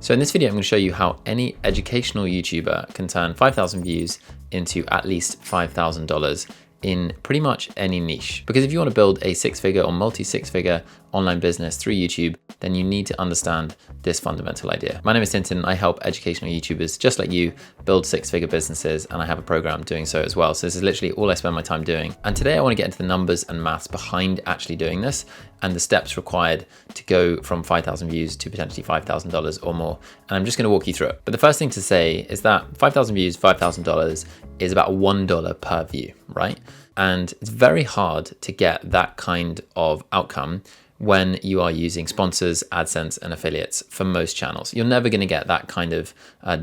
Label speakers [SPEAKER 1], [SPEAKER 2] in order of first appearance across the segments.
[SPEAKER 1] So in this video, I'm going to show you how any educational YouTuber can turn 5,000 views into at least $5,000 in pretty much any niche. Because if you want to build a six-figure or multi-six-figure online business through YouTube, then you need to understand this fundamental idea. My name is Tintin. I help educational YouTubers just like you build six-figure businesses, and I have a program doing so as well. So this is literally all I spend my time doing. And today I want to get into the numbers and maths behind actually doing this and the steps required to go from 5,000 views to potentially $5,000 or more. And I'm just going to walk you through it. But the first thing to say is that 5,000 views, $5,000 is about $1 per view, right? And it's very hard to get that kind of outcome when you are using sponsors, AdSense, and affiliates for most channels. You're never going to get that kind of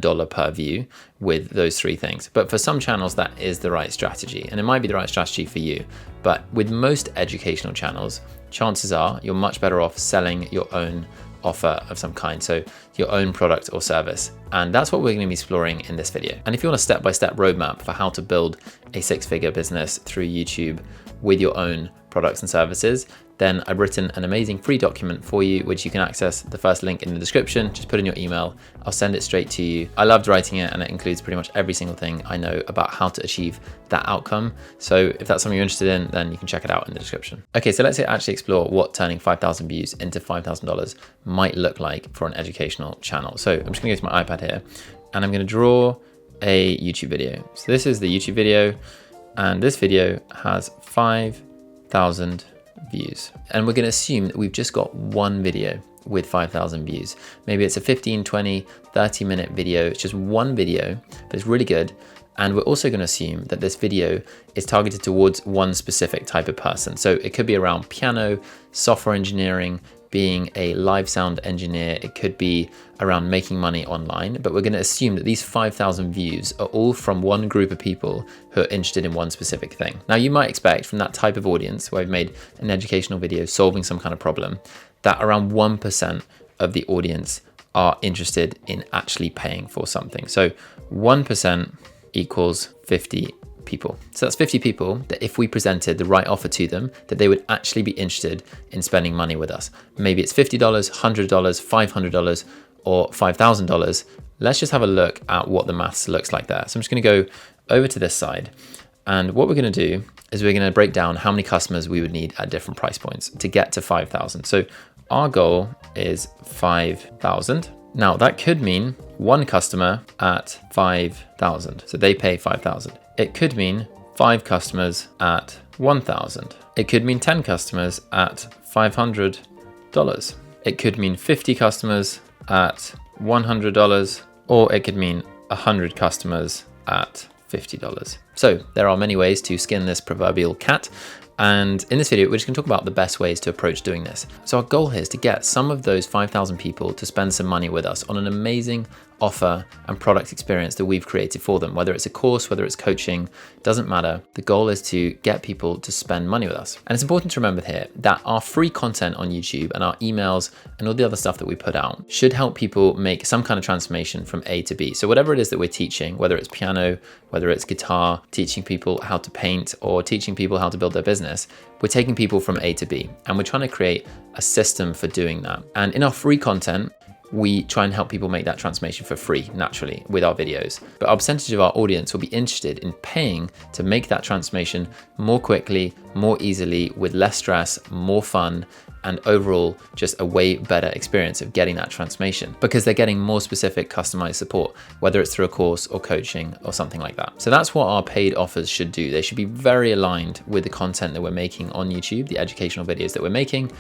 [SPEAKER 1] dollar per view with those three things. But for some channels, that is the right strategy. And it might be the right strategy for you. But with most educational channels, chances are you're much better off selling your own offer of some kind, so your own product or service. And that's what we're going to be exploring in this video. And if you want a step-by-step roadmap for how to build a six-figure business through YouTube with your own products and services, then I've written an amazing free document for you, which you can access. The first link in the description. Just put in your email. I'll send it straight to you. I loved writing it, and it includes pretty much every single thing I know about how to achieve that outcome. So if that's something you're interested in, then you can check it out in the description. Okay, so let's actually explore what turning 5,000 views into $5,000 might look like for an educational channel. So I'm just gonna go to my iPad here, and I'm gonna draw a YouTube video. So this is the YouTube video, and this video has 5,000 views. And we're going to assume that we've just got one video with 5,000 views. Maybe it's a 15, 20, 30 minute video. It's just one video, but it's really good. And we're also going to assume that this video is targeted towards one specific type of person. So it could be around piano, software engineering, being a live sound engineer. It could be around making money online, but we're going to assume that these 5,000 views are all from one group of people who are interested in one specific thing. Now, you might expect from that type of audience where I've made an educational video solving some kind of problem, that around 1% of the audience are interested in actually paying for something. So 1% equals 50 people. So that's 50 people that if we presented the right offer to them, that they would actually be interested in spending money with us. Maybe it's $50, $100, $500, or $5,000. Let's just have a look at what the maths looks like there. So I'm just going to go over to this side. And what we're going to do is we're going to break down how many customers we would need at different price points to get to 5,000. So our goal is 5,000. Now that could mean one customer at 5,000. So they pay 5,000. It could mean 5 customers at 1,000. It could mean 10 customers at $500. It could mean 50 customers at $100, or it could mean 100 customers at $50. So there are many ways to skin this proverbial cat. And in this video, we're just gonna talk about the best ways to approach doing this. So our goal here is to get some of those 5,000 people to spend some money with us on an amazing offer and product experience that we've created for them. Whether it's a course, whether it's coaching, doesn't matter. The goal is to get people to spend money with us. And it's important to remember here that our free content on YouTube and our emails and all the other stuff that we put out should help people make some kind of transformation from A to B. So whatever it is that we're teaching, whether it's piano, whether it's guitar, teaching people how to paint, or teaching people how to build their business, we're taking people from A to B, and we're trying to create a system for doing that. And in our free content, we try and help people make that transformation for free, naturally, with our videos. But our percentage of our audience will be interested in paying to make that transformation more quickly, more easily, with less stress, more fun, and overall just a way better experience of getting that transformation, because they're getting more specific customized support, whether it's through a course or coaching or something like that. So that's what our paid offers should do. They should be very aligned with the content that we're making on YouTube, the educational videos that we're making,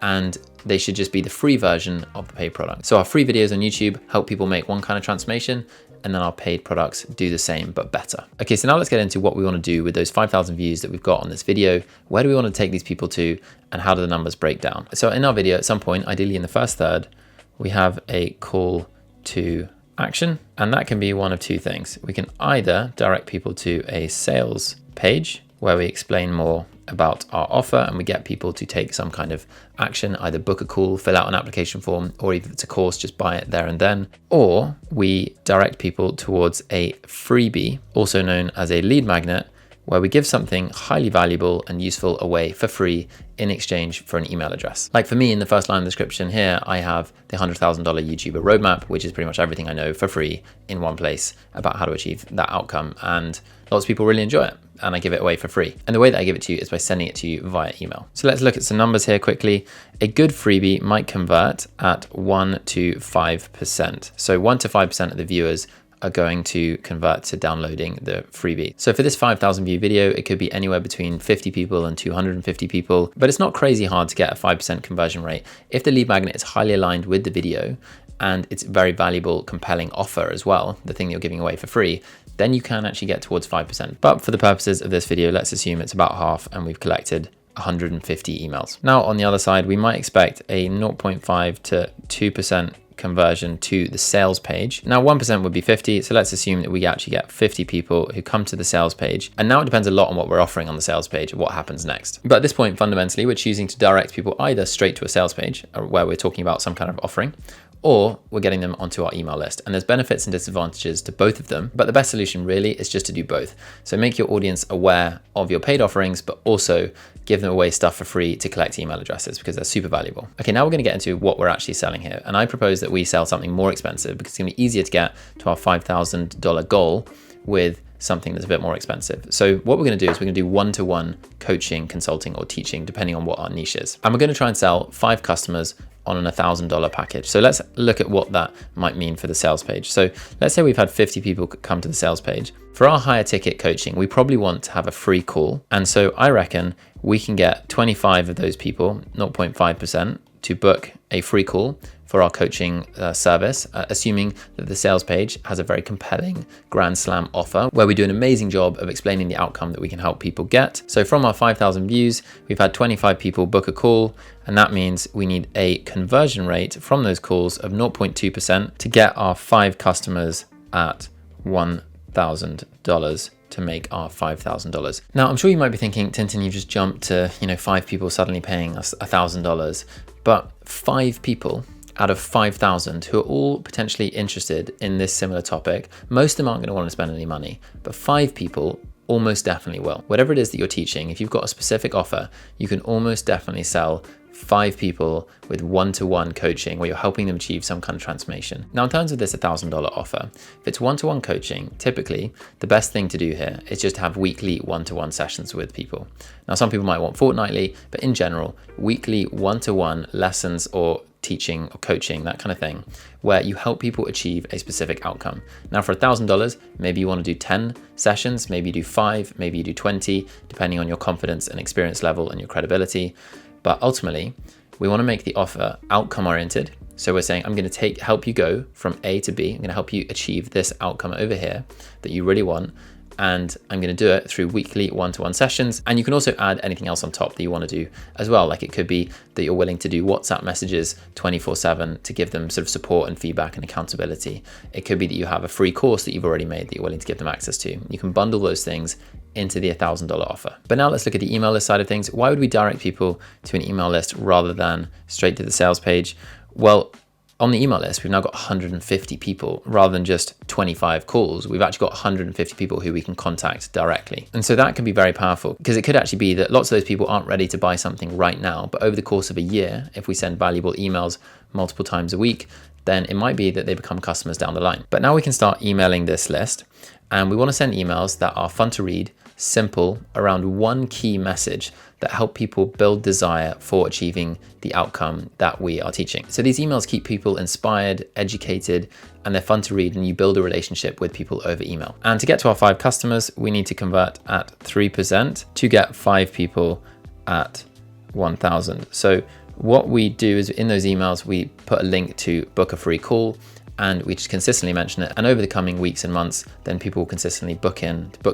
[SPEAKER 1] and they should just be the free version of the paid product. So our free videos on YouTube help people make one kind of transformation, and then our paid products do the same, but better. Okay, so now let's get into what we want to do with those 5,000 views that we've got on this video. Where do we want to take these people to, and how do the numbers break down? So in our video, at some point, ideally in the first third, we have a call to action, and that can be one of two things. We can either direct people to a sales page where we explain more about our offer and we get people to take some kind of action, either book a call, fill out an application form, or if it's a course, just buy it there and then. Or we direct people towards a freebie, also known as a lead magnet, where we give something highly valuable and useful away for free in exchange for an email address. Like for me, in the first line of the description here, I have the $100,000 YouTuber roadmap, which is pretty much everything I know for free in one place about how to achieve that outcome. And lots of people really enjoy it, and I give it away for free. And the way that I give it to you is by sending it to you via email. So let's look at some numbers here quickly. A good freebie might convert at 1 to 5%. So 1 to 5% of the viewers are going to convert to downloading the freebie. So for this 5,000 view video, it could be anywhere between 50 people and 250 people, but it's not crazy hard to get a 5% conversion rate. If the lead magnet is highly aligned with the video and it's a very valuable, compelling offer as well, the thing you're giving away for free, then you can actually get towards 5%. But for the purposes of this video, let's assume it's about half and we've collected 150 emails. Now on the other side, we might expect a 0.5 to 2% conversion to the sales page. Now 1% would be 50, so let's assume that we actually get 50 people who come to the sales page. And now it depends a lot on what we're offering on the sales page and what happens next. But at this point, fundamentally, we're choosing to direct people either straight to a sales page where we're talking about some kind of offering, or we're getting them onto our email list. And there's benefits and disadvantages to both of them, but the best solution really is just to do both. So make your audience aware of your paid offerings, but also give them away stuff for free to collect email addresses because they're super valuable. Okay, now we're gonna get into what we're actually selling here. And I propose that we sell something more expensive because it's gonna be easier to get to our $5,000 goal with something that's a bit more expensive. So what we're gonna do is we're gonna do one-to-one coaching, consulting, or teaching, depending on what our niche is. And we're gonna try and sell 5 customers on an $1,000 package. So let's look at what that might mean for the sales page. So let's say we've had 50 people come to the sales page. For our higher ticket coaching, we probably want to have a free call. And so I reckon we can get 25 of those people, 0.5%, to book a free call for our coaching service, assuming that the sales page has a very compelling grand slam offer where we do an amazing job of explaining the outcome that we can help people get. So from our 5,000 views, we've had 25 people book a call, and that means we need a conversion rate from those calls of 0.2% to get our 5 customers at $1,000 to make our $5,000. Now, I'm sure you might be thinking, Tintin, you've just jumped to, 5 people suddenly paying us $1,000, but 5 people out of 5,000 who are all potentially interested in this similar topic. Most of them aren't going to want to spend any money, but 5 people almost definitely will. Whatever it is that you're teaching, if you've got a specific offer, you can almost definitely sell 5 people with one-to-one coaching where you're helping them achieve some kind of transformation. Now, in terms of this $1,000 offer, if it's one-to-one coaching, typically the best thing to do here is just have weekly one-to-one sessions with people. Now, some people might want fortnightly, but in general, weekly one-to-one lessons or teaching or coaching, that kind of thing, where you help people achieve a specific outcome. Now for $1,000, maybe you want to do 10 sessions, maybe you do 5, maybe you do 20, depending on your confidence and experience level and your credibility. But ultimately, we want to make the offer outcome oriented. So we're saying, I'm going to help you go from A to B. I'm going to help you achieve this outcome over here that you really want. And I'm going to do it through weekly one-to-one sessions. And you can also add anything else on top that you want to do as well. Like it could be that you're willing to do WhatsApp messages 24/7 to give them sort of support and feedback and accountability. It could be that you have a free course that you've already made that you're willing to give them access to. You can bundle those things into the $1,000 offer. But now let's look at the email list side of things. Why would we direct people to an email list rather than straight to the sales page? Well, on the email list, we've now got 150 people rather than just 25 calls. We've actually got 150 people who we can contact directly. And so that can be very powerful because it could actually be that lots of those people aren't ready to buy something right now, but over the course of a year, if we send valuable emails multiple times a week, then it might be that they become customers down the line. But now we can start emailing this list, and we want to send emails that are fun to read, simple, around one key message that help people build desire for achieving the outcome that we are teaching. So these emails keep people inspired, educated, and they're fun to read, and you build a relationship with people over email. And to get to our 5 customers, we need to convert at 3% to get 5 people at 1,000. So what we do is in those emails, we put a link to book a free call, and we just consistently mention it. And over the coming weeks and months, then people will consistently book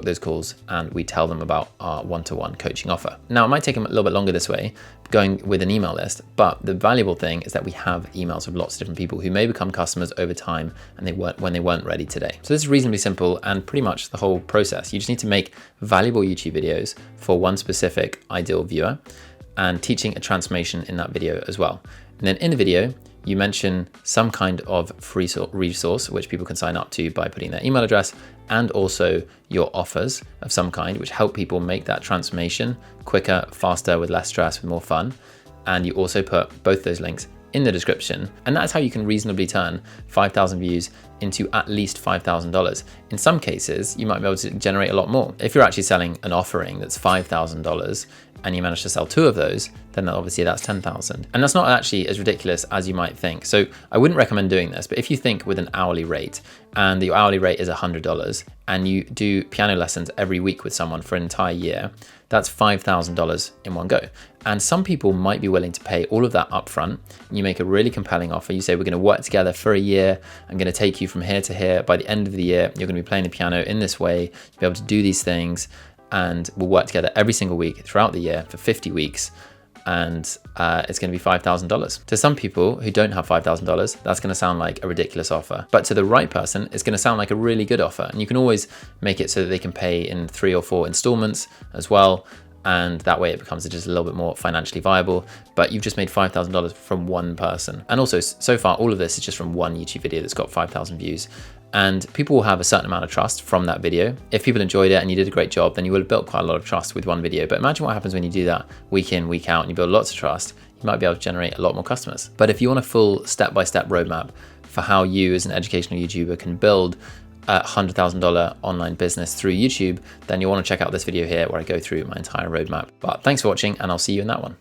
[SPEAKER 1] those calls, and we tell them about our one-to-one coaching offer. Now, it might take them a little bit longer this way, going with an email list, but the valuable thing is that we have emails with lots of different people who may become customers over time and when they weren't ready today. So this is reasonably simple and pretty much the whole process. You just need to make valuable YouTube videos for one specific ideal viewer and teaching a transformation in that video as well. And then in the video, you mention some kind of free resource which people can sign up to by putting their email address, and also your offers of some kind which help people make that transformation quicker, faster, with less stress, with more fun. And you also put both those links in the description. And that's how you can reasonably turn 5,000 views into at least $5,000. In some cases, you might be able to generate a lot more. If you're actually selling an offering that's $5,000 and you manage to sell 2 of those, then obviously that's 10,000. And that's not actually as ridiculous as you might think. So I wouldn't recommend doing this, but if you think with an hourly rate, and your hourly rate is $100, and you do piano lessons every week with someone for an entire year, that's $5,000 in one go. And some people might be willing to pay all of that upfront. You make a really compelling offer. You say, we're gonna work together for a year. I'm gonna take you from here to here. By the end of the year, you're gonna be playing the piano in this way. You'll be able to do these things, and we'll work together every single week throughout the year for 50 weeks. And it's going to be $5,000. To some people who don't have $5,000, that's going to sound like a ridiculous offer. But to the right person, it's going to sound like a really good offer. And you can always make it so that they can pay in 3 or 4 installments as well. And that way it becomes just a little bit more financially viable. But you've just made $5,000 from one person. And also, so far, all of this is just from one YouTube video that's got 5,000 views. And people will have a certain amount of trust from that video. If people enjoyed it and you did a great job, then you will have built quite a lot of trust with one video. But imagine what happens when you do that week in, week out, and you build lots of trust. You might be able to generate a lot more customers. But if you want a full step-by-step roadmap for how you as an educational YouTuber can build a $100,000 online business through YouTube, then you'll want to check out this video here where I go through my entire roadmap. But thanks for watching, and I'll see you in that one.